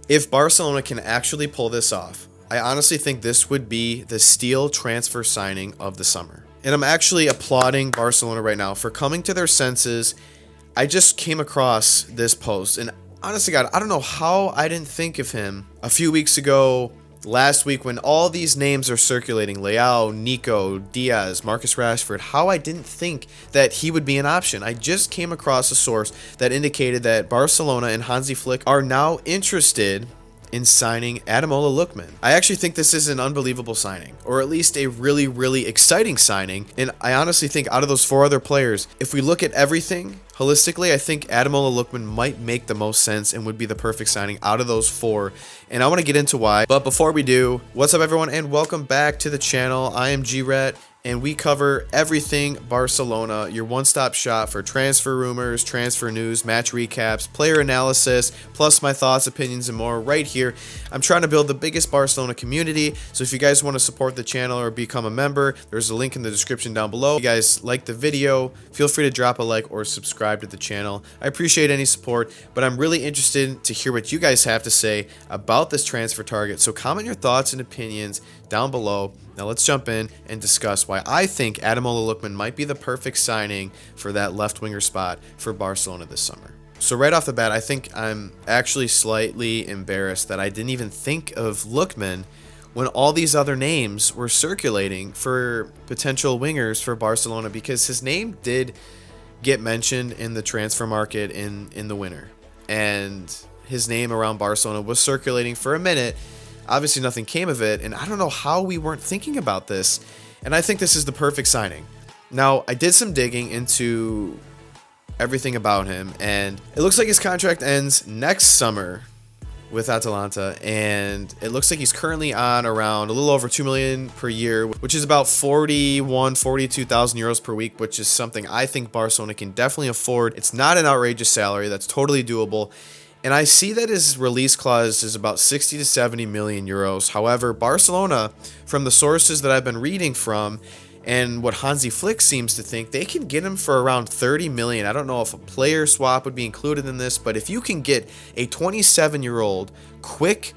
If Barcelona can actually pull this off, I honestly think this would be the steal transfer signing of the summer. And I'm actually applauding Barcelona right now for coming to their senses. I just came across this post, and honestly, God, I don't know how I didn't think of him a few weeks ago, last week, when all these names are circulating, Leão, Nico, Díaz, Marcus Rashford, how I didn't think that he would be an option. I just came across a source that indicated that Barcelona and Hansi Flick are now interested in signing Ademola Lookman. I actually think this is an unbelievable signing, or at least a really, really exciting signing. And I honestly think out of those four other players, if we look at everything holistically, I think Ademola Lookman might make the most sense and would be the perfect signing out of those four. And I want to get into why. But before we do, what's up everyone, and welcome back to the channel. I am G-Rat, and we cover everything Barcelona, your one-stop shop for transfer rumors, transfer news, match recaps, player analysis, plus my thoughts, opinions, and more right here. I'm trying to build the biggest Barcelona community, so if you guys want to support the channel or become a member, there's a link in the description down below. If you guys like the video, feel free to drop a like or subscribe to the channel. I appreciate any support, but I'm really interested to hear what you guys have to say about this transfer target, so comment your thoughts and opinions down below. Now let's jump in and discuss why I think Ademola Lookman might be the perfect signing for that left winger spot for Barcelona this summer. So right off the bat, I think I'm actually slightly embarrassed that I didn't even think of Lookman when all these other names were circulating for potential wingers for Barcelona, because his name did get mentioned in the transfer market in the winter, and his name around Barcelona was circulating for a minute. Obviously nothing came of it, and I don't know how we weren't thinking about this, and I think this is the perfect signing. Now, I did some digging into everything about him, and it looks like his contract ends next summer with Atalanta, and it looks like he's currently on around a little over 2 million per year, which is about 42,000 euros per week, which is something I think Barcelona can definitely afford. It's not an outrageous salary, that's totally doable. And I see that his release clause is about 60 to 70 million euros. However, Barcelona, from the sources that I've been reading from, and what Hansi Flick seems to think, they can get him for around 30 million. I don't know if a player swap would be included in this, but if you can get a 27-year-old, quick,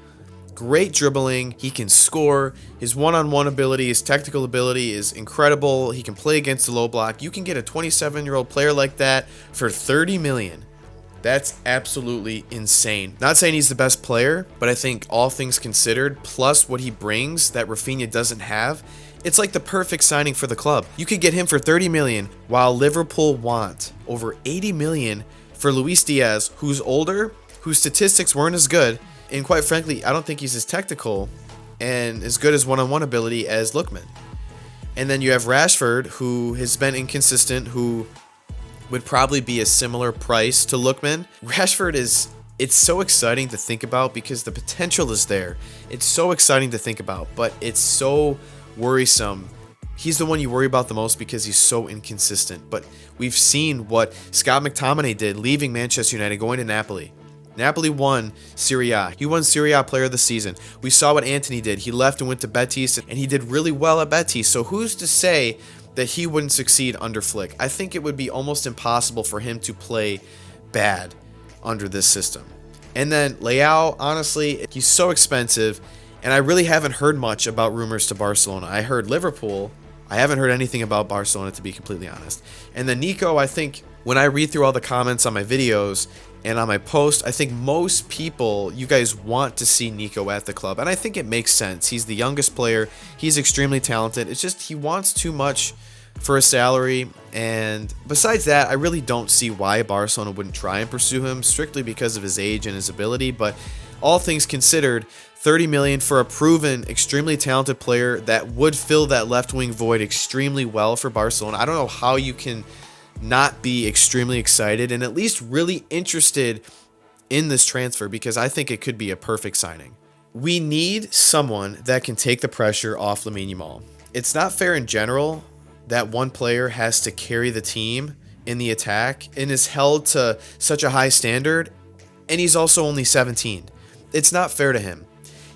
great dribbling, he can score, his one-on-one ability, his technical ability is incredible, he can play against the low block, you can get a 27-year-old player like that for 30 million. That's absolutely insane. Not saying he's the best player, but I think all things considered, plus what he brings that Raphinha doesn't have, it's like the perfect signing for the club. You could get him for 30 million, while Liverpool want over 80 million for Luis Díaz, who's older, whose statistics weren't as good, and quite frankly, I don't think he's as technical and as good as one-on-one ability as Lookman. And then you have Rashford, who has been inconsistent, who would probably be a similar price to Lookman. Rashford it's so exciting to think about because the potential is there. It's so exciting to think about, but it's so worrisome. He's the one you worry about the most because he's so inconsistent. But we've seen what Scott McTominay did, leaving Manchester United, going to Napoli. Napoli won Serie A. He won Serie A Player of the Season. We saw what Antony did. He left and went to Betis, and he did really well at Betis. So who's to say that he wouldn't succeed under Flick? I think it would be almost impossible for him to play bad under this system. And then Leão, honestly, he's so expensive, and I really haven't heard much about rumors to Barcelona. I heard Liverpool. I haven't heard anything about Barcelona, to be completely honest. And then Nico, I think when I read through all the comments on my videos and on my post, I think most people, you guys want to see Nico at the club. And I think it makes sense. He's the youngest player. He's extremely talented. It's just he wants too much for a salary. And besides that, I really don't see why Barcelona wouldn't try and pursue him, strictly because of his age and his ability. But all things considered, 30 million for a proven, extremely talented player that would fill that left wing void extremely well for Barcelona. I don't know how you can not be extremely excited and at least really interested in this transfer, because I think it could be a perfect signing. We need someone that can take the pressure off Lamine Yamal. It's not fair in general that one player has to carry the team in the attack and is held to such a high standard, and he's also only 17. It's not fair to him.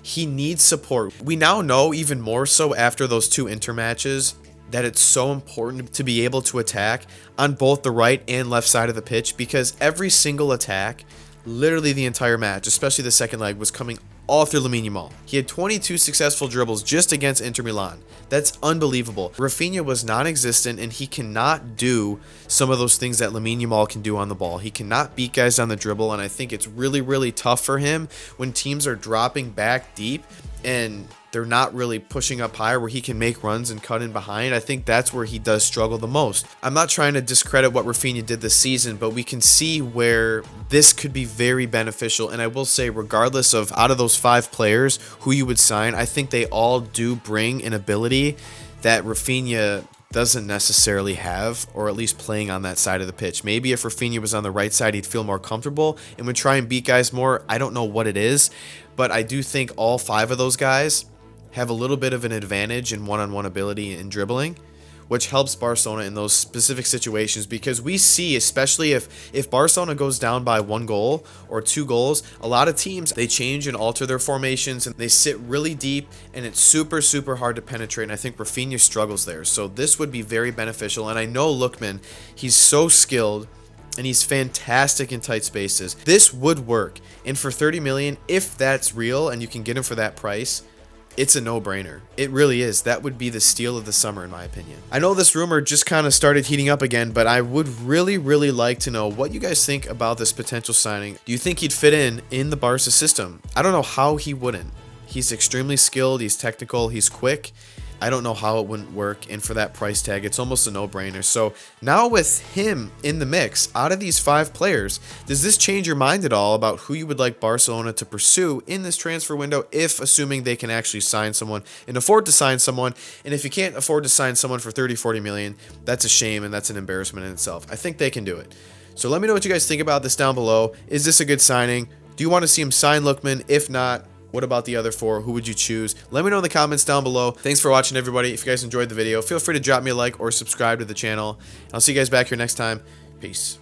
He needs support. We now know even more so after those two Inter matches that it's so important to be able to attack on both the right and left side of the pitch, because every single attack literally the entire match, especially the second leg, was coming all through Lamine Yamal. He had 22 successful dribbles just against Inter Milan. That's unbelievable. Raphinha was non-existent, and he cannot do some of those things that Lamine Yamal can do on the ball. He cannot beat guys on the dribble, and I think it's really, really tough for him when teams are dropping back deep and they're not really pushing up higher where he can make runs and cut in behind. I think that's where he does struggle the most. I'm not trying to discredit what Raphinha did this season, but we can see where this could be very beneficial. And I will say, regardless of out of those 5 players who you would sign, I think they all do bring an ability that Raphinha doesn't necessarily have, or at least playing on that side of the pitch. Maybe if Raphinha was on the right side, he'd feel more comfortable and would try and beat guys more. I don't know what it is, but I do think all 5 of those guys have a little bit of an advantage in one-on-one ability in dribbling, which helps Barcelona in those specific situations, because we see, especially if Barcelona goes down by 1 goal or 2 goals, a lot of teams, they change and alter their formations and they sit really deep, and it's super, super hard to penetrate, and I think Raphinha struggles there. So this would be very beneficial, and I know Lookman, he's so skilled and he's fantastic in tight spaces. This would work, and for 30 million, if that's real and you can get him for that price, it's a no-brainer. It really is. That would be the steal of the summer, in my opinion. I know this rumor just kind of started heating up again, but I would really, really like to know what you guys think about this potential signing. Do you think he'd fit in the Barca system? I don't know how he wouldn't. He's extremely skilled. He's technical. He's quick. I don't know how it wouldn't work, and for that price tag, it's almost a no-brainer. So now with him in the mix, out of these 5 players, does this change your mind at all about who you would like Barcelona to pursue in this transfer window, if assuming they can actually sign someone and afford to sign someone? And if you can't afford to sign someone for 30-40 million, that's a shame, and that's an embarrassment in itself. I think they can do it. So let me know what you guys think about this down below. Is this a good signing? Do you want to see him sign Lookman? If not, what about the other 4? Who would you choose? Let me know in the comments down below. Thanks for watching, everybody. If you guys enjoyed the video, feel free to drop me a like or subscribe to the channel. I'll see you guys back here next time. Peace.